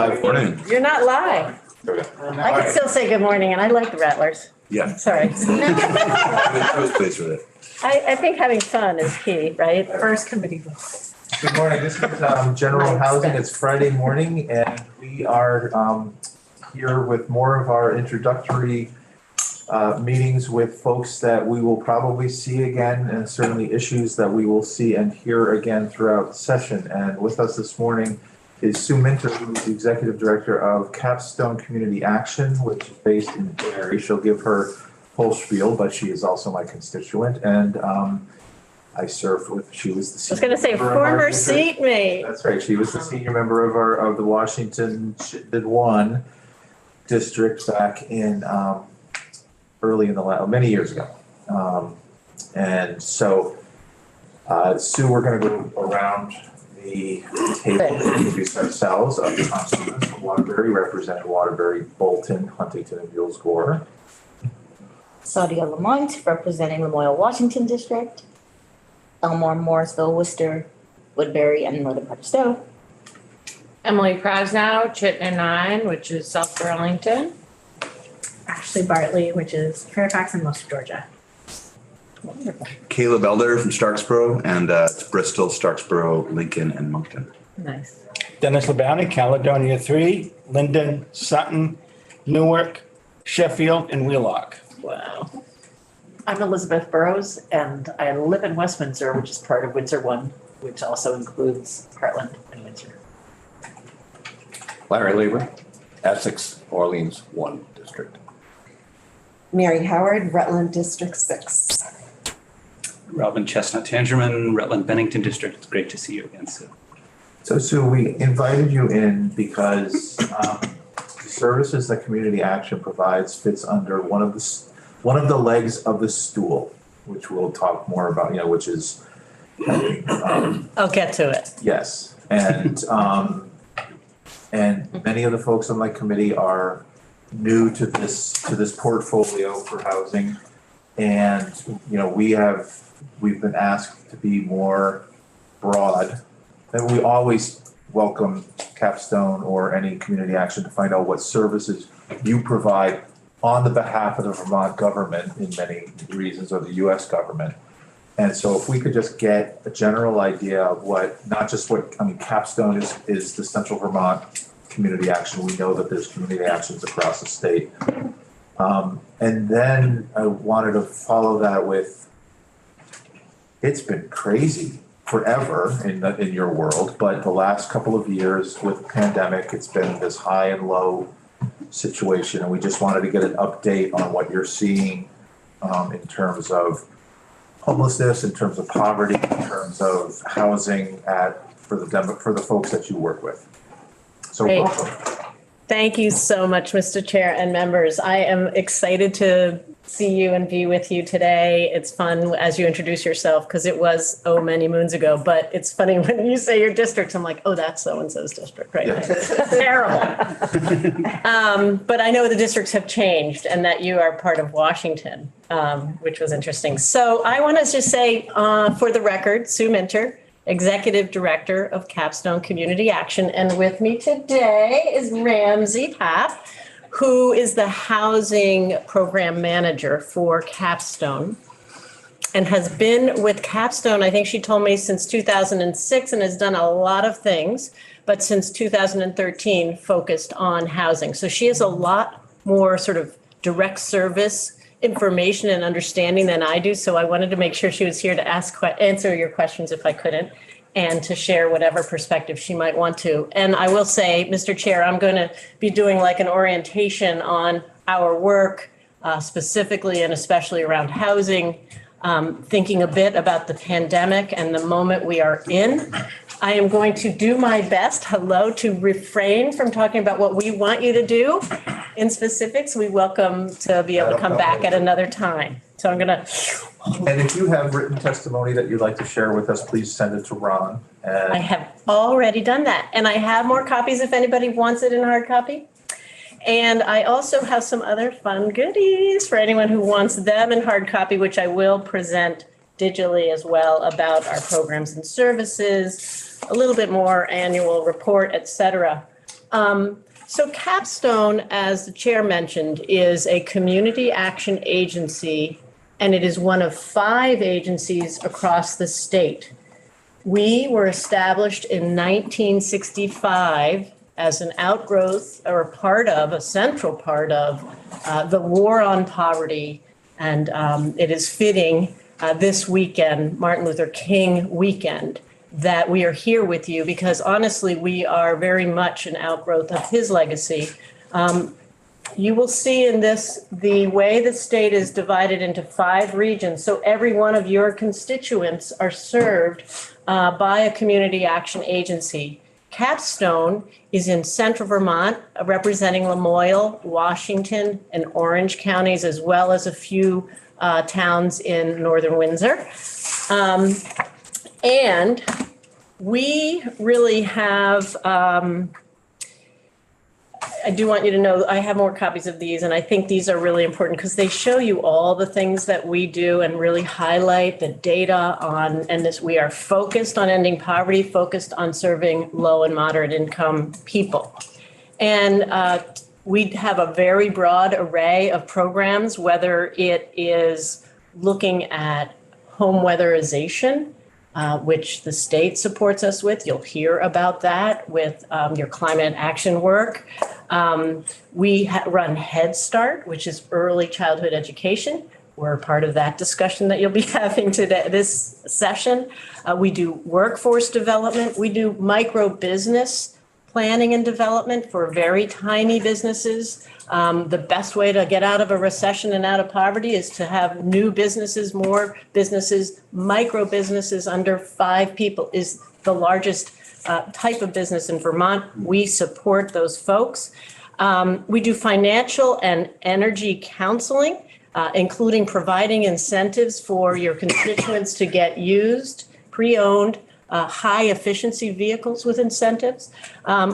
live. Morning. You're not live. I can still say good morning, and I like the Rattlers. Yeah. Sorry. I was pleased with it. I think having fun is key, right? First committee. Good morning, this is General Housing, it's Friday morning, and we are here with more of our introductory meetings with folks that we will probably see again, and certainly issues that we will see and hear again throughout the session. And with us this morning is Sue Minter, who is the Executive Director of Capstone Community Action, which is based in Barrie. She'll give her full spiel, but she is also my constituent, and I served with, she was the I was going to say former seatmate. That's right. She was the senior member of the Washington one district back in early in the many years ago. And so Sue, we're going to go around the table and introduce ourselves. Tom Stevens from Waterbury, represented Waterbury, Bolton, Huntington, and Buell's Gore. Saudia Lamont, representing Memorial Washington District. Elmore, Morrisville, Worcester, Woodbury, and Northern part of Stowe. Emily Krasnow, Chittenden 9, which is South Burlington. Ashley Bartley, which is Fairfax and most of Georgia. Wonderful. Caleb Elder from Starksboro, and it's Bristol, Starksboro, Lincoln, and Moncton. Nice. Dennis Labonte, Caledonia 3, Linden, Sutton, Newark, Sheffield, and Wheelock. Wow. I'm Elizabeth Burrows, and I live in West Windsor, which is part of Windsor 1, which also includes Heartland and Windsor. Larry Lieber, Essex, Orleans 1 District. Mary Howard, Rutland District 6. Robin Chestnut Tangerman, Rutland Bennington District. It's great to see you again, Sue. So Sue, we invited you in because the services that Community Action provides fits under one of the legs of the stool, which we'll talk more about, which is I'll get to it. yes. And many of the folks on my committee are new to this portfolio for housing. And, we've been asked to be more broad. And we always welcome Capstone or any Community Action to find out what services you provide on the behalf of the Vermont government in many reasons, or the US government. And so if we could just get a general idea of Capstone is the Central Vermont Community Action. We know that there's community actions across the state. And then I wanted to follow that with, it's been crazy forever in your world, but the last couple of years with the pandemic, it's been this high and low situation, and we just wanted to get an update on what you're seeing in terms of homelessness, in terms of poverty, in terms of housing for the folks that you work with. So Great. welcome. Thank you so much, Mr. Chair and members. I am excited to see you and be with you today. It's fun as you introduce yourself, because it was many moons ago, but it's funny when you say your district, I'm like, oh, that's so-and-so's district, right? Yeah. Terrible. But I know the districts have changed and that you are part of Washington, which was interesting. So I want to just say, for the record, Sue Minter, Executive Director of Capstone Community Action. And with me today is Ramsey Papp, who is the Housing Program Manager for Capstone and has been with Capstone, I think she told me, since 2006, and has done a lot of things, but since 2013 focused on housing. So she has a lot more sort of direct service information and understanding than I do. So I wanted to make sure she was here to answer your questions if I couldn't, and to share whatever perspective she might want to. And I will say, Mr. Chair, I'm going to be doing like an orientation on our work, specifically and especially around housing, thinking a bit about the pandemic and the moment we are in. I am going to do my best, to refrain from talking about what we want you to do in specifics. We welcome to be able to come back at another time. So I'm gonna. And if you have written testimony that you'd like to share with us, please send it to Ron. I have already done that. And I have more copies if anybody wants it in hard copy. And I also have some other fun goodies for anyone who wants them in hard copy, which I will present digitally as well, about our programs and services, a little bit more annual report, et cetera. So Capstone, as the chair mentioned, is a community action agency, and it is one of 5 agencies across the state. We were established in 1965 as an outgrowth or a central part of the war on poverty. And it is fitting this weekend, Martin Luther King weekend, that we are here with you because honestly, we are very much an outgrowth of his legacy. You will see in this, the way the state is divided into 5 regions. So every one of your constituents are served by a community action agency. Capstone is in central Vermont, representing Lamoille, Washington, and Orange counties, as well as a few towns in northern Windsor. And we really have, I do want you to know, I have more copies of these, and I think these are really important because they show you all the things that we do and really highlight the data on, and this, we are focused on ending poverty, focused on serving low and moderate income people. And we have a very broad array of programs, whether it is looking at home weatherization, which the state supports us with. You'll hear about that with your climate action work. We run Head Start, which is early childhood education. We're part of that discussion that you'll be having today, this session. We do workforce development. We do micro business planning and development for very tiny businesses. The best way to get out of a recession and out of poverty is to have new businesses, more businesses. Micro businesses under 5 people is the largest type of business in Vermont. We support those folks. We do financial and energy counseling, including providing incentives for your constituents to get used, pre-owned, high efficiency vehicles with incentives.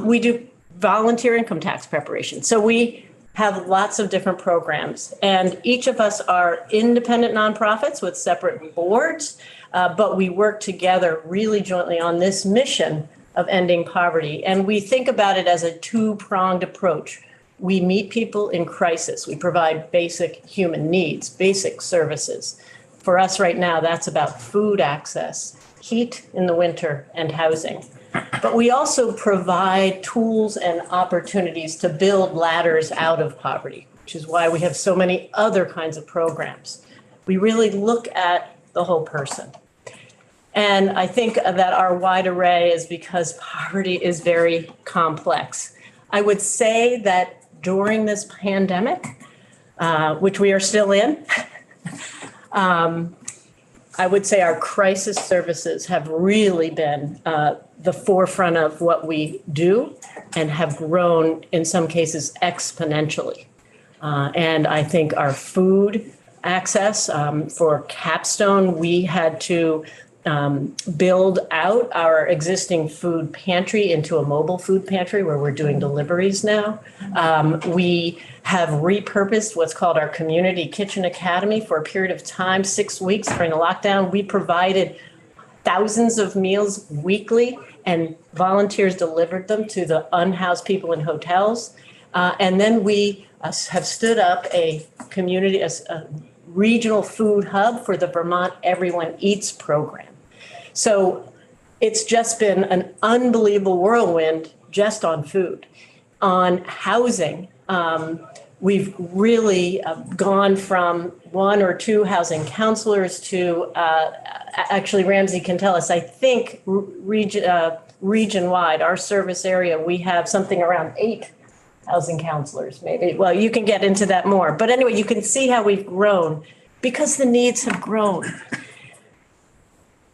We do volunteer income tax preparation. So we have lots of different programs, and each of us are independent nonprofits with separate boards, but we work together really jointly on this mission of ending poverty. And we think about it as a 2-pronged approach. We meet people in crisis. We provide basic human needs, basic services. For us right now, that's about food access, heat in the winter, and housing. But we also provide tools and opportunities to build ladders out of poverty, which is why we have so many other kinds of programs. We really look at the whole person. And I think that our wide array is because poverty is very complex. I would say that during this pandemic, which we are still in, I would say our crisis services have really been the forefront of what we do and have grown in some cases exponentially. And I think our food access for Capstone, we had to build out our existing food pantry into a mobile food pantry where we're doing deliveries now. We have repurposed what's called our Community Kitchen Academy for a period of time, 6 weeks during the lockdown. We provided thousands of meals weekly, and volunteers delivered them to the unhoused people in hotels. And then we have stood up a community, a regional food hub for the Vermont Everyone Eats program. So it's just been an unbelievable whirlwind just on food. On housing, we've really gone from 1 or 2 housing counselors to, actually Ramsey can tell us, I think region-wide, our service area, we have something around 8 housing counselors, maybe. Well, you can get into that more. But anyway, you can see how we've grown because the needs have grown.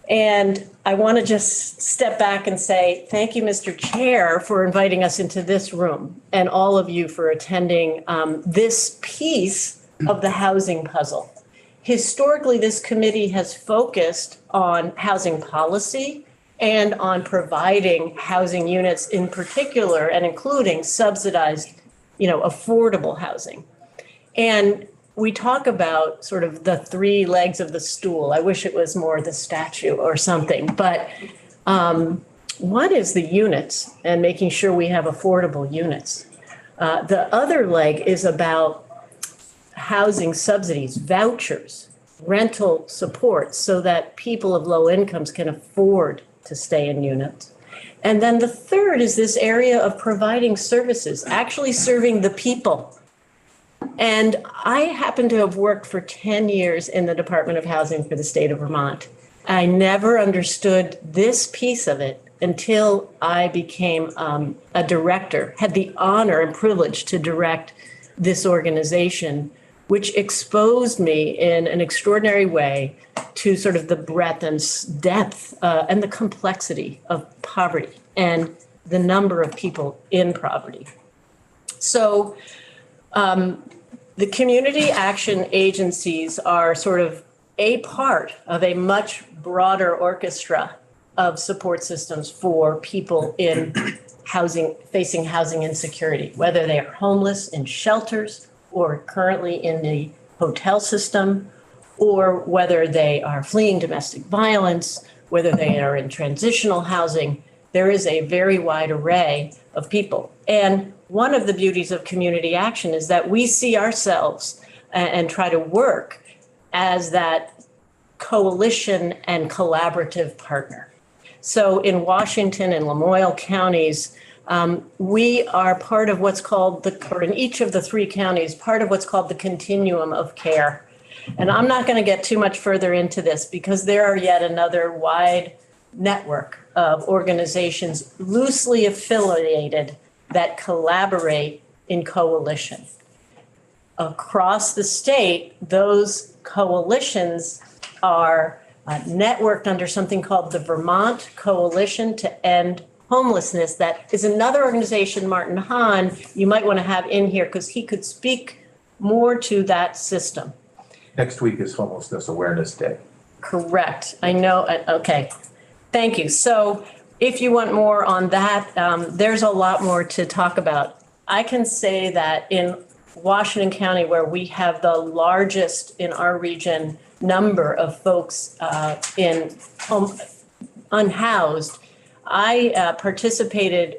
And I want to just step back and say, thank you, Mr. Chair, for inviting us into this room and all of you for attending this piece of the housing puzzle. Historically, this committee has focused on housing policy and on providing housing units in particular and including subsidized, affordable housing. And we talk about sort of the 3 legs of the stool. I wish it was more the statue or something, but one is the units and making sure we have affordable units. The other leg is about housing subsidies, vouchers, rental support so that people of low incomes can afford to stay in units. And then the third is this area of providing services, actually serving the people. And I happen to have worked for 10 years in the Department of Housing for the state of Vermont. I never understood this piece of it until I became a director, had the honor and privilege to direct this organization, which exposed me in an extraordinary way to sort of the breadth and depth and the complexity of poverty and the number of people in poverty. So the community action agencies are sort of a part of a much broader orchestra of support systems for people in housing, facing housing insecurity, whether they are homeless in shelters or currently in the hotel system, or whether they are fleeing domestic violence, whether they are in transitional housing. There is a very wide array of people. And one of the beauties of community action is that we see ourselves and try to work as that coalition and collaborative partner. So in Washington and Lamoille counties, we are part of what's called or in each of the three counties, part of what's called the continuum of care. And I'm not going to get too much further into this because there are yet another wide network of organizations loosely affiliated that collaborate in coalition. Across the state, those coalitions are networked under something called the Vermont Coalition to End Homelessness. That is another organization, Martin Hahn, you might want to have in here because he could speak more to that system. Next week is Homelessness Awareness Day. Correct. I know. Okay. Thank you. So if you want more on that, there's a lot more to talk about. I can say that in Washington County, where we have the largest in our region number of folks in unhoused, I participated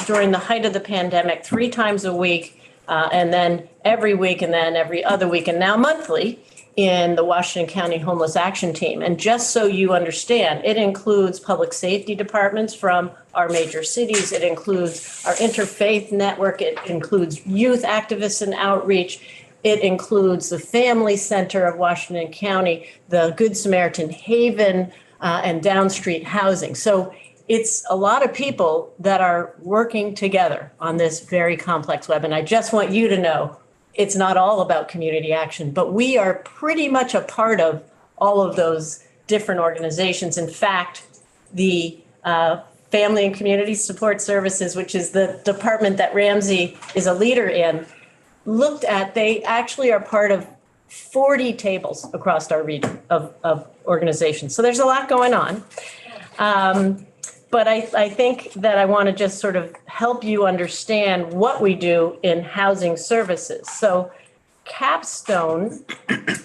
during the height of the pandemic 3 times a week, and then every week, and then every other week, and now monthly in the Washington County Homeless Action Team. And just so you understand, it includes public safety departments from our major cities. It includes our interfaith network. It includes youth activists and outreach. It includes the Family Center of Washington County, the Good Samaritan Haven, and Down Street Housing. So it's a lot of people that are working together on this very complex web. And I just want you to know it's not all about community action, but we are pretty much a part of all of those different organizations. In fact, the Family and Community Support Services, which is the department that Ramsey is a leader in, they actually are part of 40 tables across our region of organizations. So there's a lot going on. But I think that I want to just sort of help you understand what we do in housing services. So Capstone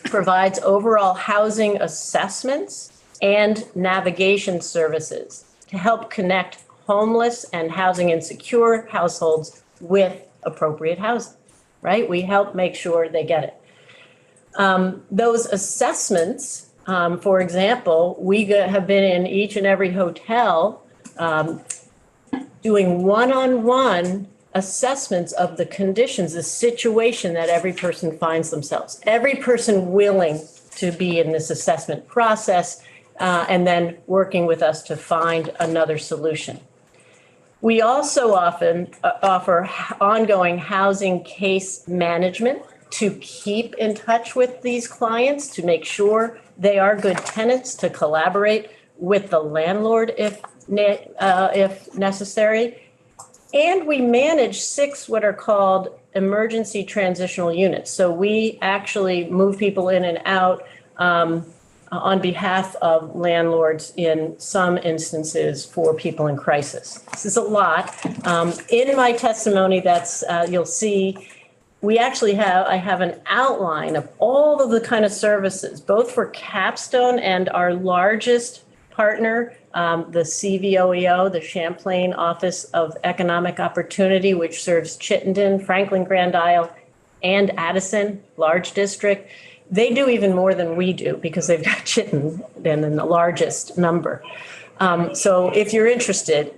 provides overall housing assessments and navigation services to help connect homeless and housing insecure households with appropriate housing, right? We help make sure they get it. Those assessments, for example, we have been in each and every hotel doing one-on-one assessments of the conditions, the situation that every person finds themselves, every person willing to be in this assessment process, and then working with us to find another solution. We also often offer ongoing housing case management to keep in touch with these clients, to make sure they are good tenants, to collaborate with the landlord if necessary. And we manage 6 what are called emergency transitional units. So we actually move people in and out on behalf of landlords in some instances for people in crisis. This is a lot. In my testimony, you'll see, I have an outline of all of the kind of services, both for Capstone and our largest partner, the CVOEO, the Champlain Office of Economic Opportunity, which serves Chittenden, Franklin, Grand Isle, and Addison, large district. They do even more than we do because they've got Chittenden in the largest number. So if you're interested,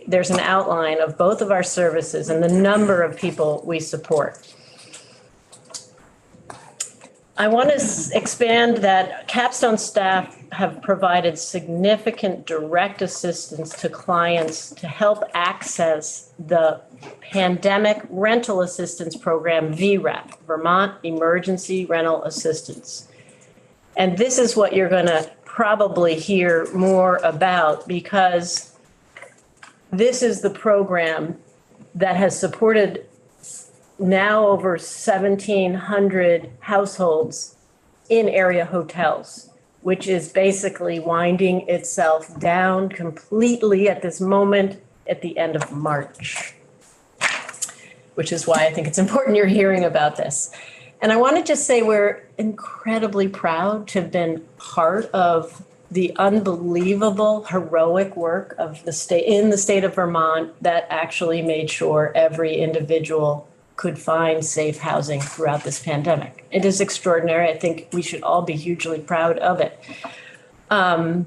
there's an outline of both of our services and the number of people we support. I want to expand that Capstone staff have provided significant direct assistance to clients to help access the Pandemic Rental Assistance Program, VRAP, Vermont Emergency Rental Assistance. And this is what you're going to probably hear more about, because this is the program that has supported now over 1,700 households in area hotels, which is basically winding itself down completely at this moment at the end of March, which is why I think it's important you're hearing about this. And I want to just say we're incredibly proud to have been part of the unbelievable heroic work of the state in the state of Vermont that actually made sure every individual could find safe housing throughout this pandemic. It is extraordinary. I think we should all be hugely proud of it. I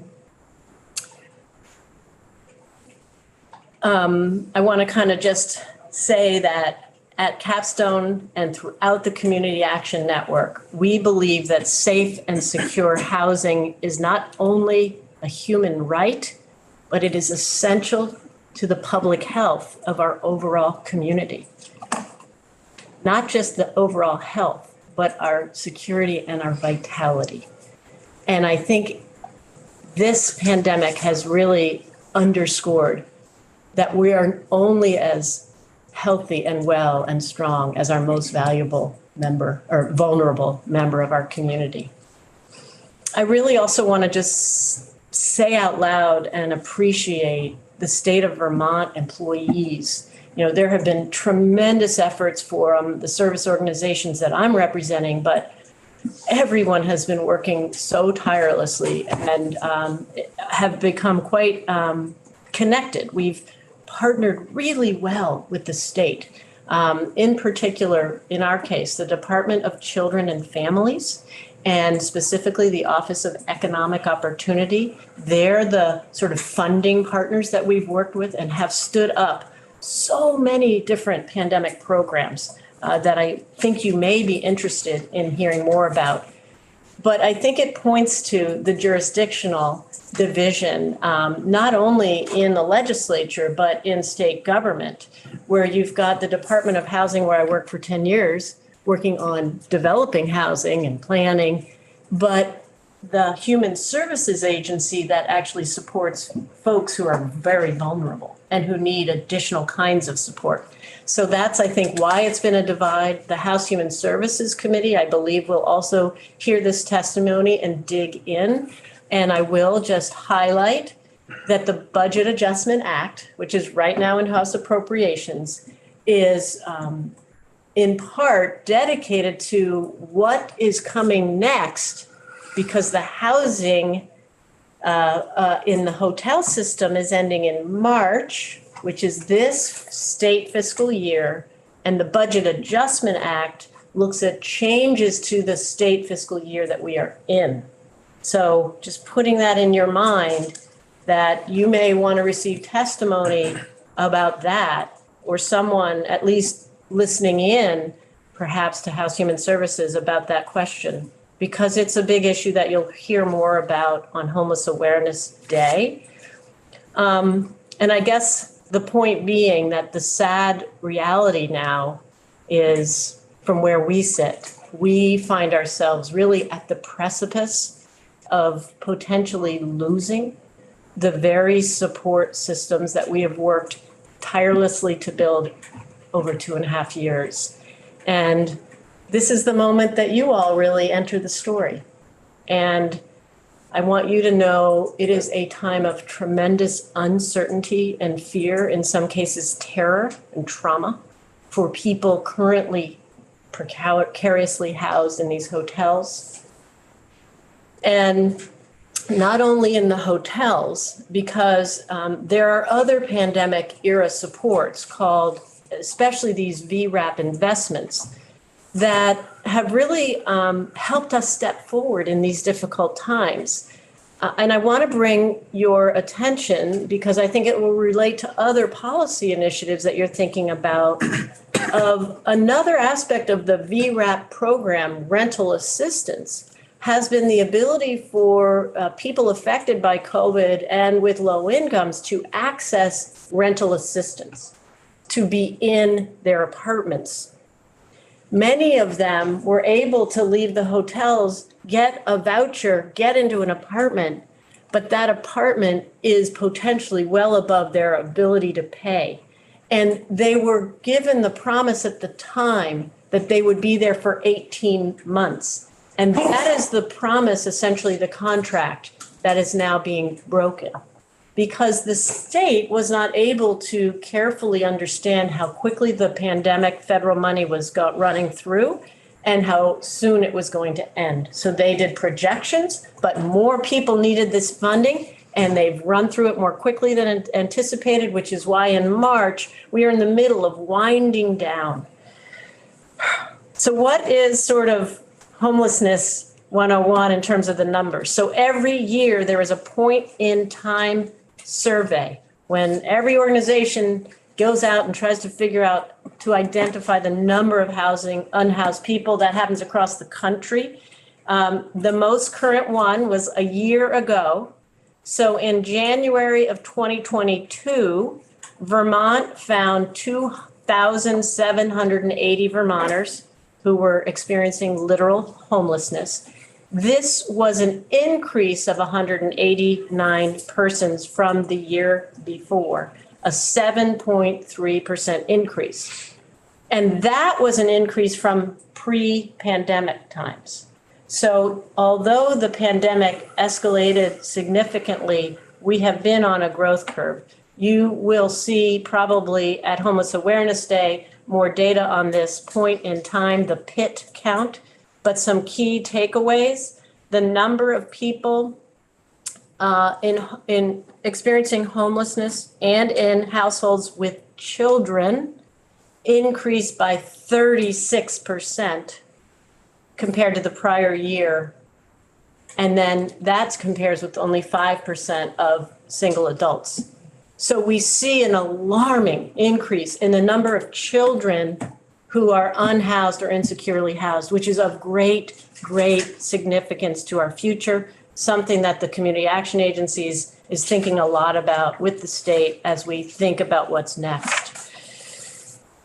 want to kind of just say that at Capstone and throughout the Community Action Network, we believe that safe and secure housing is not only a human right, but it is essential to the public health of our overall community. Not just the overall health, but our security and our vitality. And I think this pandemic has really underscored that we are only as healthy and well and strong as our most valuable member or vulnerable member of our community. I really also want to just say out loud and appreciate the state of Vermont employees. You know, there have been tremendous efforts for the service organizations that I'm representing, but everyone has been working so tirelessly and have become quite connected. We've partnered really well with the state. In particular, in our case, the Department of Children and Families, and specifically the Office of Economic Opportunity. They're the sort of funding partners that we've worked with and have stood up so many different pandemic programs that I think you may be interested in hearing more about. But I think it points to the jurisdictional division, not only in the legislature, but in state government, where you've got the Department of Housing, where I worked for 10 years, working on developing housing and planning, but the Human Services Agency that actually supports folks who are very vulnerable and who need additional kinds of support. So that's, I think, why it's been a divide. The House Human Services Committee, I believe, will also hear this testimony and dig in. And I will just highlight that the Budget Adjustment Act, which is right now in House Appropriations, is in part dedicated to what is coming next, because the housing in the hotel system is ending in March, which is this state fiscal year, and the Budget Adjustment Act looks at changes to the state fiscal year that we are in. So just putting that in your mind, that you may want to receive testimony about that, or someone at least listening in, perhaps to House Human Services, about that question, because it's a big issue that you'll hear more about on Homeless Awareness Day. And I guess the point being that the sad reality now is, from where we sit, we find ourselves really at the precipice of potentially losing the very support systems that we have worked tirelessly to build over 2.5 years. And this is the moment that you all really enter the story. And I want you to know it is a time of tremendous uncertainty and fear, in some cases terror and trauma, for people currently precariously housed in these hotels. And not only in the hotels, because there are other pandemic era supports called, especially these VRAP investments, that have really helped us step forward in these difficult times. And I want to bring your attention, because I think it will relate to other policy initiatives that you're thinking about, of another aspect of the VRAP program, rental assistance, has been the ability for people affected by COVID and with low incomes to access rental assistance, to be in their apartments. Many of them were able to leave the hotels, get a voucher, get into an apartment, but that apartment is potentially well above their ability to pay. And they were given the promise at the time that they would be there for 18 months. And that is the promise, essentially the contract that is now being broken. Because the state was not able to carefully understand how quickly the pandemic federal money was running through and how soon it was going to end. So they did projections, but more people needed this funding, and they've run through it more quickly than anticipated, which is why in March, we are in the middle of winding down. So what is sort of homelessness 101 in terms of the numbers? So every year there is a point in time survey when every organization goes out and tries to figure out, to identify the number of unhoused people. That happens across the country. The most current one was a year ago. So in January of 2022, Vermont found 2,780 Vermonters who were experiencing literal homelessness. This was an increase of 189 persons from the year before, a 7.3% increase. And that was an increase from pre-pandemic times. So although the pandemic escalated significantly, we have been on a growth curve. You will see probably at Homeless Awareness Day more data on this point in time, the PIT count, but some key takeaways: the number of people in experiencing homelessness and in households with children increased by 36% compared to the prior year. And then that compares with only 5% of single adults. So we see an alarming increase in the number of children who are unhoused or insecurely housed, which is of great, great significance to our future, something that the Community Action Agencies is thinking a lot about with the state as we think about what's next.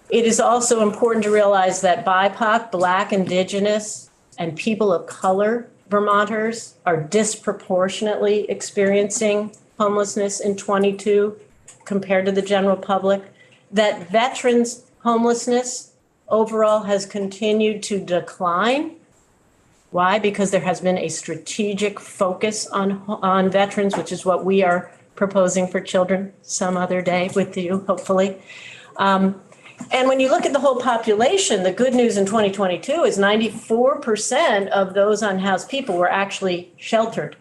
It is also important to realize that BIPOC, Black, Indigenous, and people of color Vermonters are disproportionately experiencing homelessness in 22 compared to the general public, that veterans homelessness overall has continued to decline. Why? Because there has been a strategic focus on veterans, which is what we are proposing for children some other day with you, hopefully. And when you look at the whole population, the good news in 2022 is 94% of those unhoused people were actually sheltered,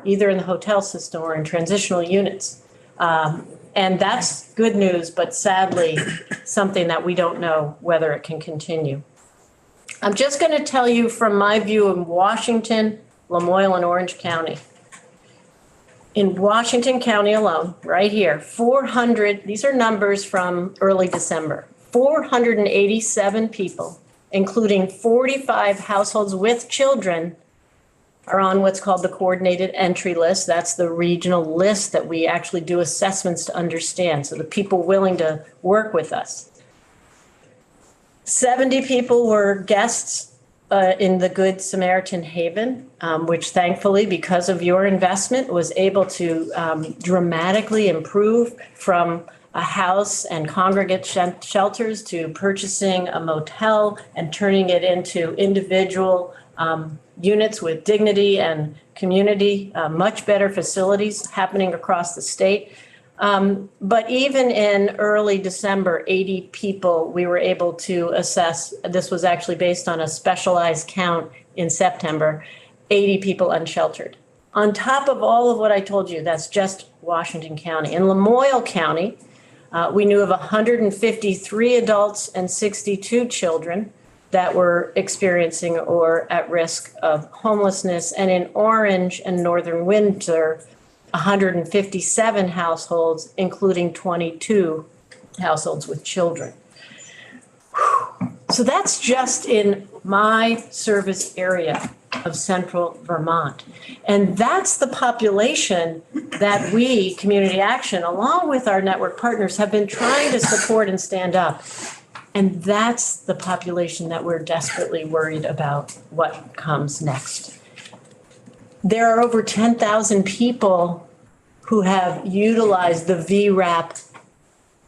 either in the hotel system or in transitional units. And that's good news, but sadly, something that we don't know whether it can continue. I'm just going to tell you from my view in Washington, Lamoille, and Orange County. In Washington County alone, right here, 400, these are numbers from early December, 487 people, including 45 households with children, are on what's called the coordinated entry list. That's the regional list that we actually do assessments to understand. So the people willing to work with us. 70 people were guests in the Good Samaritan Haven, which thankfully, because of your investment, was able to dramatically improve from a house and congregate shelters to purchasing a motel and turning it into individual units with dignity and community, much better facilities happening across the state. But even in early December, 80 people we were able to assess. This was actually based on a specialized count in September, 80 people unsheltered. On top of all of what I told you, that's just Washington County. In Lamoille County, we knew of 153 adults and 62 children that were experiencing or at risk of homelessness. And in Orange and Northern Windsor, 157 households, including 22 households with children. So that's just in my service area of central Vermont. And that's the population that we, Community Action, along with our network partners, have been trying to support and stand up. And that's the population that we're desperately worried about what comes next. There are over 10,000 people who have utilized the VRAP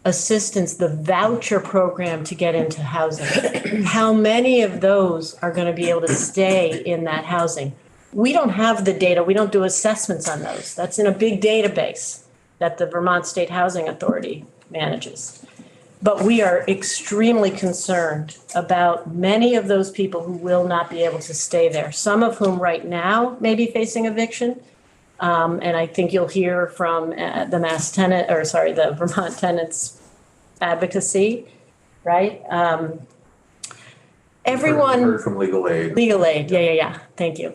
assistance, the voucher program to get into housing. How many of those are going to be able to stay in that housing? We don't have the data. We don't do assessments on those. That's in a big database that the Vermont State Housing Authority manages. But we are extremely concerned about many of those people who will not be able to stay there, some of whom right now may be facing eviction. And I think you'll hear from the Vermont Tenants Advocacy, right? Everyone. Heard from Legal Aid. Legal Aid, yeah. Thank you.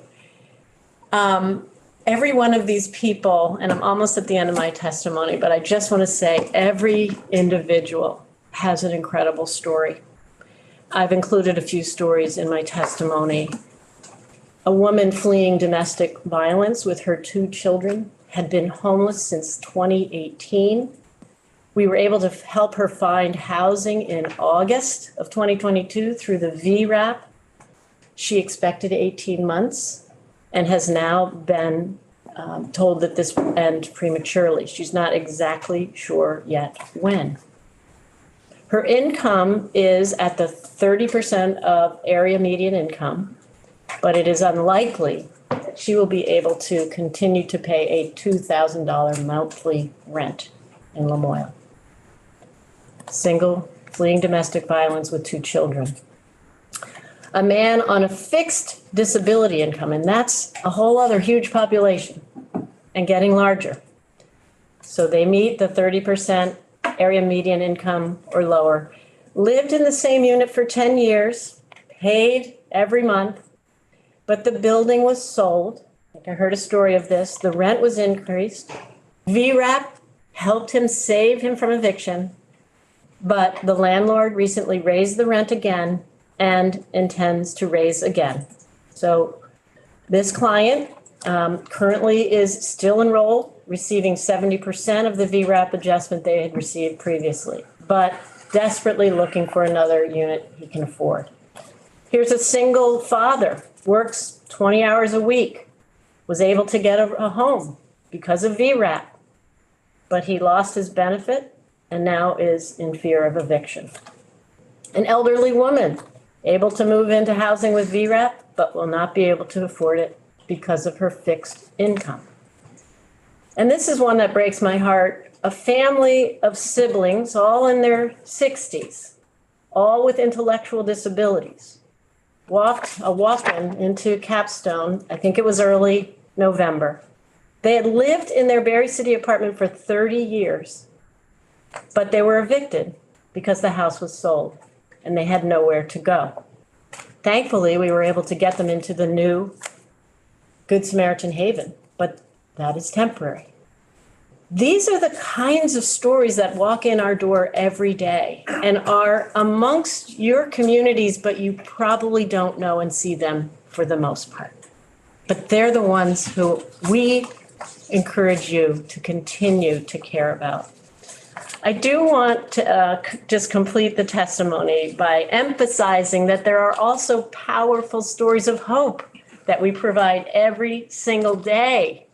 Every one of these people, and I'm almost at the end of my testimony, but I just want to say every individual has an incredible story. I've included a few stories in my testimony. A woman fleeing domestic violence with her 2 children had been homeless since 2018. We were able to help her find housing in August of 2022 through the VRAP. She expected 18 months and has now been told that this will end prematurely. She's not exactly sure yet when. Her income is at the 30% of area median income, but it is unlikely that she will be able to continue to pay a $2,000 monthly rent in Lamoille. Single, fleeing domestic violence with 2 children. A man on a fixed disability income, and that's a whole other huge population and getting larger. So they meet the 30% area median income or lower, lived in the same unit for 10 years, paid every month, but the building was sold. I heard a story of this. The rent was increased. VRAP helped him save him from eviction, but the landlord recently raised the rent again and intends to raise again. So this client currently is still enrolled, receiving 70% of the VRAP adjustment they had received previously, but desperately looking for another unit he can afford. Here's a single father, works 20 hours a week, was able to get a home because of VRAP, but he lost his benefit and now is in fear of eviction. An elderly woman able to move into housing with VRAP, but will not be able to afford it because of her fixed income. And this is one that breaks my heart. A family of siblings, all in their 60s, all with intellectual disabilities, walked a walk-in into Capstone, I think it was early November. They had lived in their Berry City apartment for 30 years, but they were evicted because the house was sold and they had nowhere to go. Thankfully, we were able to get them into the new Good Samaritan Haven, but that is temporary. These are the kinds of stories that walk in our door every day and are amongst your communities, but you probably don't know and see them for the most part. But they're the ones who we encourage you to continue to care about. I do want to just complete the testimony by emphasizing that there are also powerful stories of hope that we provide every single day.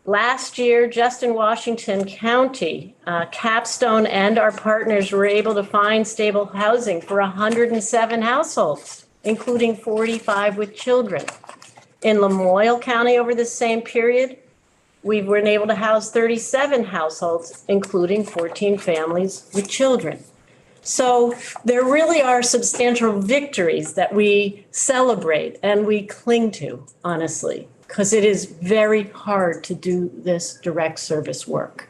Last year, just in Washington County, Capstone and our partners were able to find stable housing for 107 households, including 45 with children. In Lamoille County over the same period, we were able to house 37 households, including 14 families with children. So there really are substantial victories that we celebrate and we cling to, honestly. because it is very hard to do this direct service work.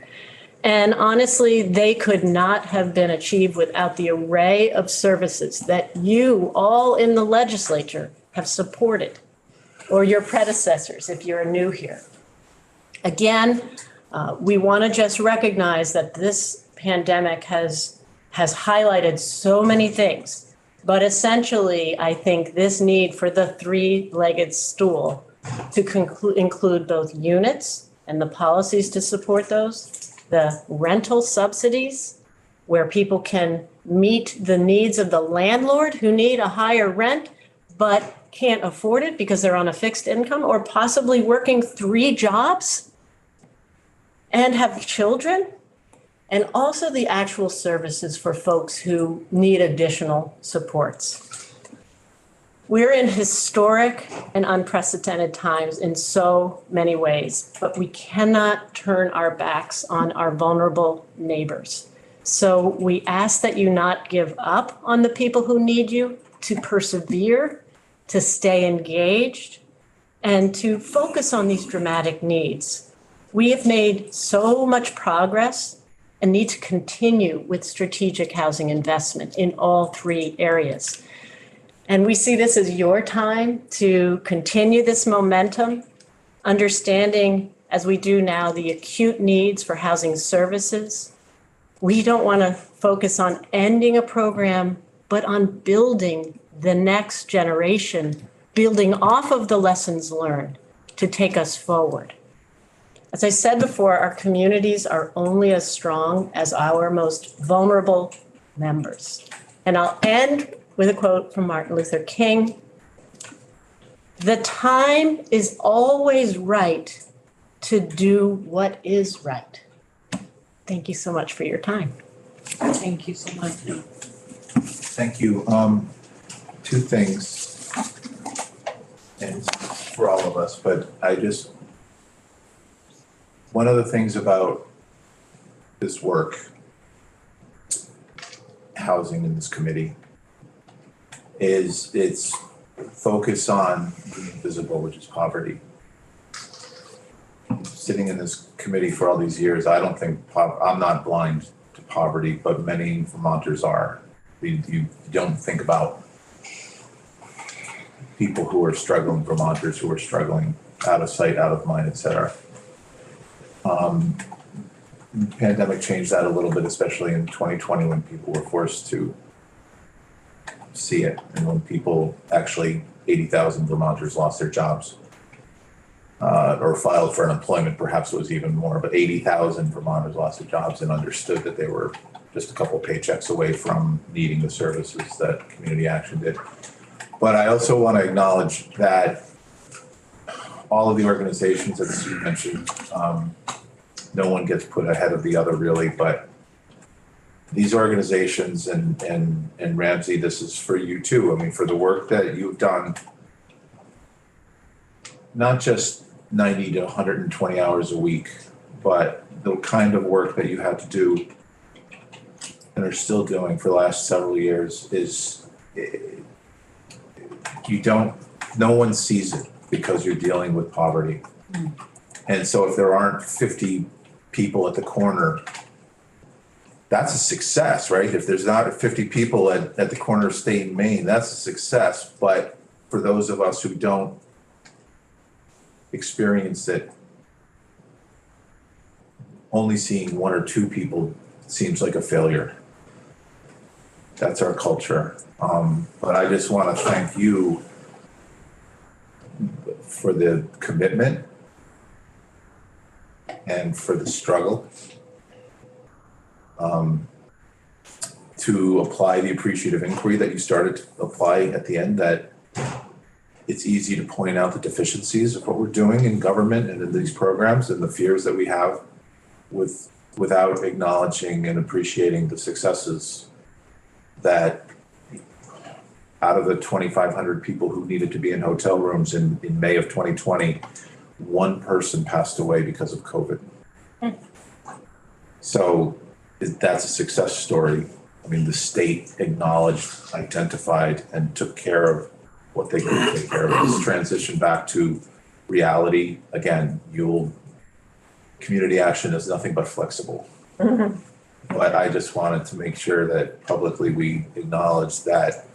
And honestly, they could not have been achieved without the array of services that you all in the legislature have supported, or your predecessors if you're new here. Again, we want to just recognize that this pandemic has highlighted so many things, but essentially, I think this need for the three-legged stool to include both units and the policies to support those, the rental subsidies, where people can meet the needs of the landlord who need a higher rent, but can't afford it because they're on a fixed income, or possibly working 3 jobs and have children, and also the actual services for folks who need additional supports. We're in historic and unprecedented times in so many ways, but we cannot turn our backs on our vulnerable neighbors. So we ask that you not give up on the people who need you, to persevere, to stay engaged, and to focus on these dramatic needs. We have made so much progress and need to continue with strategic housing investment in all 3 areas. And we see this as your time to continue this momentum, understanding, as we do now, the acute needs for housing services. We don't want to focus on ending a program, but on building the next generation, building off of the lessons learned to take us forward. As I said before, our communities are only as strong as our most vulnerable members. And I'll end with a quote from Martin Luther King. "The time is always right to do what is right." Thank you so much for your time. Thank you so much. Thank you. 2 things, and for all of us, but one of the things about this work, housing in this committee, is its focus on the invisible, which is poverty. Sitting in this committee for all these years, I don't think, I'm not blind to poverty, but many Vermonters are. You don't think about people who are struggling, Vermonters who are struggling, out of sight, out of mind, et cetera. Pandemic changed that a little bit, especially in 2020 when people were forced to see it, and when people actually, 80,000 Vermonters lost their jobs, or filed for unemployment. Perhaps it was even more, but 80,000 Vermonters lost their jobs and understood that they were just a couple paychecks away from needing the services that Community Action did. But I also want to acknowledge that all of the organizations that Sue mentioned, no one gets put ahead of the other really, but these organizations, and Ramsey, this is for you too. I mean, for the work that you've done, not just 90 to 120 hours a week, but the kind of work that you had to do and are still doing for the last several years is, no one sees it because you're dealing with poverty. And so if there aren't 50 people at the corner, that's a success, right? If there's not 50 people at the corner of State and Main, that's a success. But for those of us who don't experience it, only seeing 1 or 2 people seems like a failure. That's our culture. But I just want to thank you for the commitment and for the struggle to apply the appreciative inquiry that you started to apply at the end, that it's easy to point out the deficiencies of what we're doing in government and in these programs and the fears that we have without acknowledging and appreciating the successes that out of the 2,500 people who needed to be in hotel rooms in May of 2020, 1 person passed away because of COVID. So that's a success story. I mean, the state acknowledged, identified, and took care of what they could take care of. This transition back to reality, again, community action is nothing but flexible. But I just wanted to make sure that publicly we acknowledge that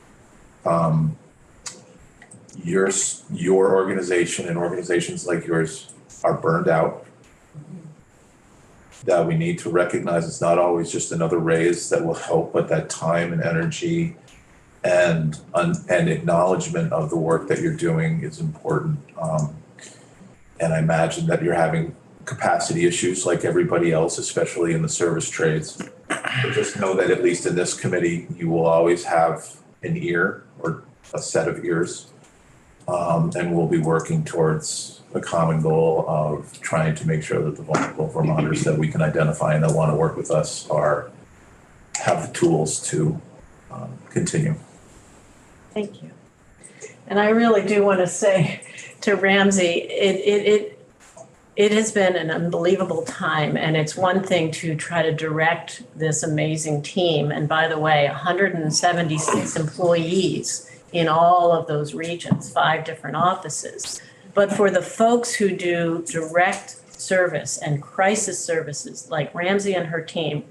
your organization and organizations like yours are burned out. That we need to recognize it's not always just another raise that will help, but that time and energy and acknowledgement of the work that you're doing is important. And I imagine that you're having capacity issues like everybody else, especially in the service trades. But just know that at least in this committee, you will always have an ear or a set of ears. And we'll be working towards a common goal of trying to make sure that the vulnerable Vermonters that we can identify and that want to work with us have the tools to continue. Thank you. And I really do want to say to Ramsey, it has been an unbelievable time, and it's one thing to try to direct this amazing team. And by the way, 176 employees in all of those regions, 5 different offices. But for the folks who do direct service and crisis services like Ramsey and her team,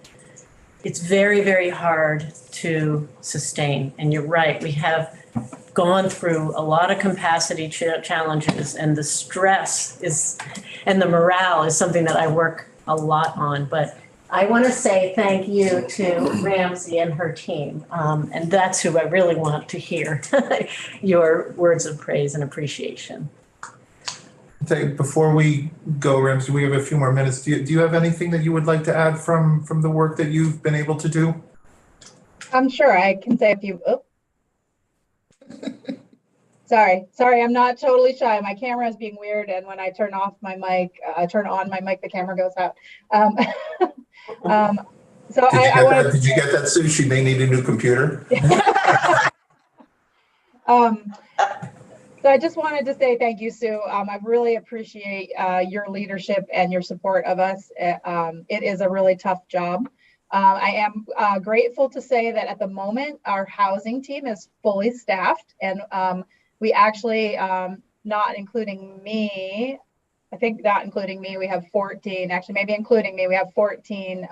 it's very, very hard to sustain. And you're right, we have gone through a lot of capacity challenges, and the stress and the morale is something that I work a lot on. But I want to say thank you to Ramsey and her team. And that's who I really want to hear your words of praise and appreciation. Before we go, Ramsey, we have a few more minutes. Do you have anything that you would like to add from the work that you've been able to do? I'm sure I can say a few. Oh. Sorry, I'm not totally shy. My camera is being weird, and when I turn on my mic, the camera goes out. Did you get that, Sue? She may need a new computer. So I just wanted to say thank you, Sue. I really appreciate your leadership and your support of us. It is a really tough job. I am grateful to say that at the moment, our housing team is fully staffed, and we actually, not including me, we have 14, actually maybe including me, we have 14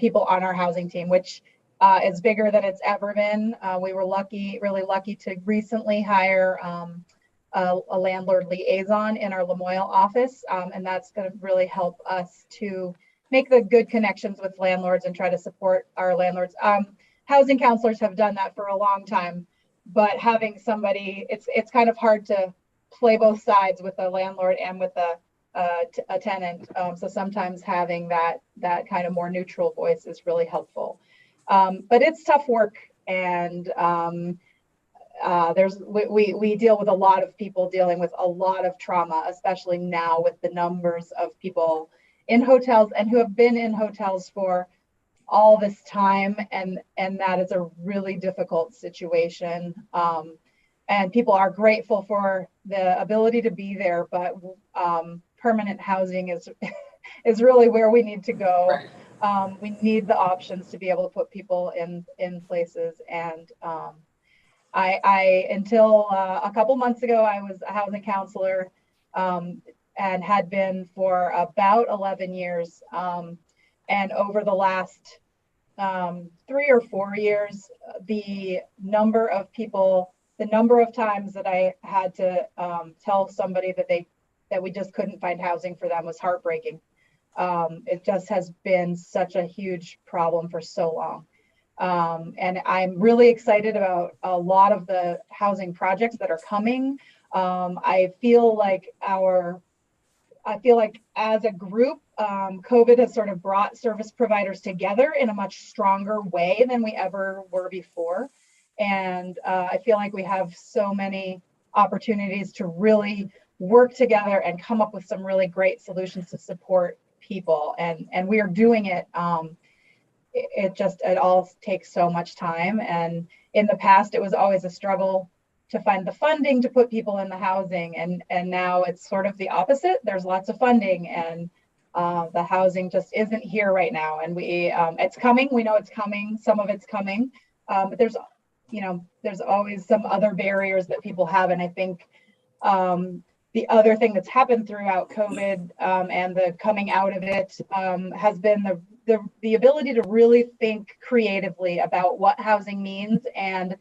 people on our housing team, which is bigger than it's ever been. We were really lucky to recently hire a landlord liaison in our Lamoille office, and that's going to really help us to make the good connections with landlords and try to support our landlords. Housing counselors have done that for a long time, but having somebody, it's kind of hard to play both sides with a landlord and with a tenant. So sometimes having that kind of more neutral voice is really helpful. But it's tough work, and we deal with a lot of people dealing with a lot of trauma, especially now with the numbers of people in hotels and who have been in hotels for all this time, and that is a really difficult situation. And people are grateful for the ability to be there, but permanent housing is really where we need to go. Right. We need the options to be able to put people in places. And I until a couple months ago, I was a housing counselor and had been for about 11 years. And over the last 3 or 4 years, the number of times that I had to tell somebody that we just couldn't find housing for them was heartbreaking. It just has been such a huge problem for so long. And I'm really excited about a lot of the housing projects that are coming. I feel like as a group, COVID has sort of brought service providers together in a much stronger way than we ever were before. And I feel like we have so many opportunities to really work together and come up with some really great solutions to support people. And we are doing it. It all takes so much time. And in the past, it was always a struggle to find the funding to put people in the housing. And now it's sort of the opposite. There's lots of funding, and the housing just isn't here right now. And it's coming. We know it's coming. Some of it's coming. But there's always some other barriers that people have. And I think the other thing that's happened throughout COVID and the coming out of it has been the ability to really think creatively about what housing means, and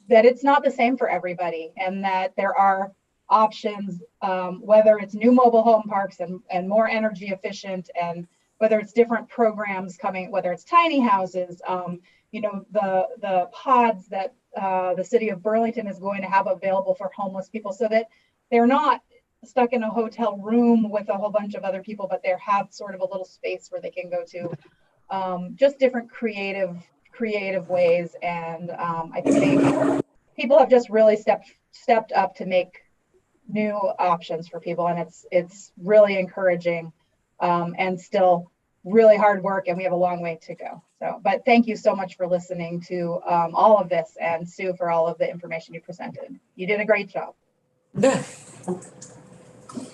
that it's not the same for everybody, and that there are options, whether it's new mobile home parks and more energy efficient, and whether it's different programs coming, whether it's tiny houses, the pods that the city of Burlington is going to have available for homeless people, so that they're not stuck in a hotel room with a whole bunch of other people, but they have sort of a little space where they can go to, just different creative ways. And I think people have just really stepped up to make new options for people, and it's really encouraging, and still really hard work, and we have a long way to go. So, but thank you so much for listening to all of this, and Sue, for all of the information you presented. You did a great job.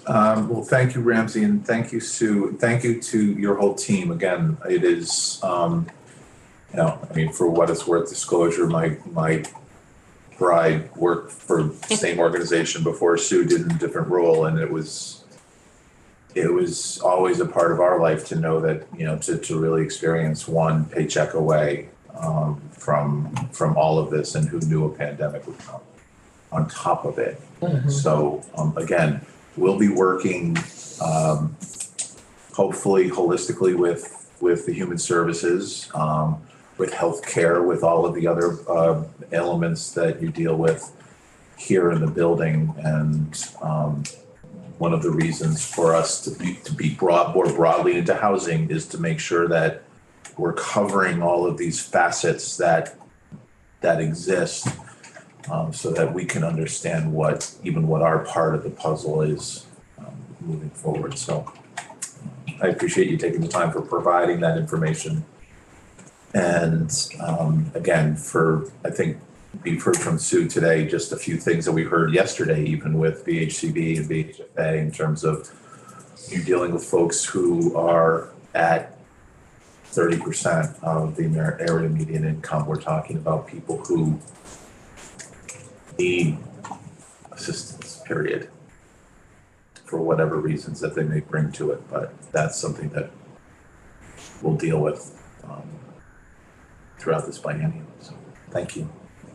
Well, thank you, Ramsey, and thank you, Sue. Thank you to your whole team. Again, it is, for what it's worth, disclosure, my bride worked for the same organization before Sue did in a different role, and it was always a part of our life to know that, to really experience one paycheck away from all of this, and who knew a pandemic would come on top of it. Mm-hmm. So again, we'll be working hopefully holistically with the human services, with healthcare, with all of the other elements that you deal with here in the building. And one of the reasons for us to be more broadly into housing is to make sure that we're covering all of these facets that exist, so that we can understand what our part of the puzzle is moving forward. So I appreciate you taking the time for providing that information. And again, I think we've heard from Sue today just a few things that we heard yesterday, even with BHCB and BHFA, in terms of you dealing with folks who are at 30% of the area median income. We're talking about people who need assistance, period, for whatever reasons that they may bring to it. But that's something that we'll deal with throughout this biennium. So thank you.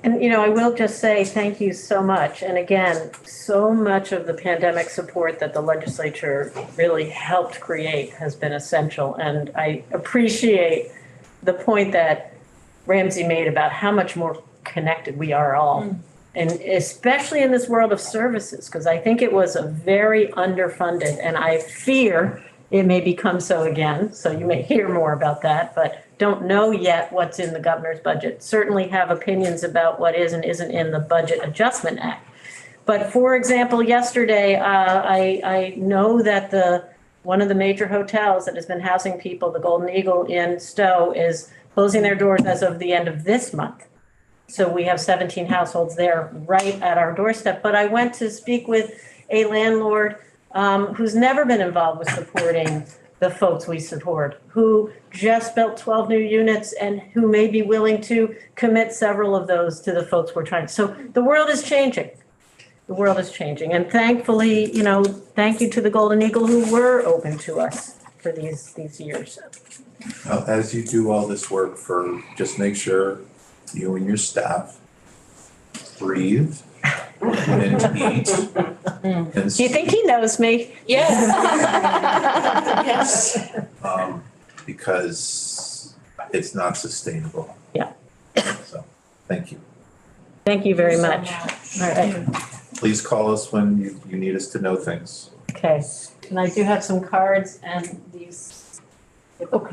And, I will just say thank you so much. And again, so much of the pandemic support that the legislature really helped create has been essential. And I appreciate the point that Ramsey made about how much more connected we are all. Mm. And especially in this world of services, because I think it was a very underfunded, and I fear it may become so again. So you may hear more about that, but don't know yet what's in the governor's budget. Certainly have opinions about what is and isn't in the Budget Adjustment Act. But for example, yesterday, I know that one of the major hotels that has been housing people, the Golden Eagle in Stowe, is closing their doors as of the end of this month. So we have 17 households there right at our doorstep. But I went to speak with a landlord who's never been involved with supporting the folks we support, who just built 12 new units and who may be willing to commit several of those to the folks we're trying. So the world is changing. The world is changing. And thankfully, thank you to the Golden Eagle who were open to us for these years. Well, as you do all this work, just make sure you and your staff breathe and eat. And do you think he knows me? Yes. Yes. Because it's not sustainable. Yeah. So, thank you. Thank you very much. All right. Please call us when you need us to know things. Okay. And I do have some cards and these. Oh, can I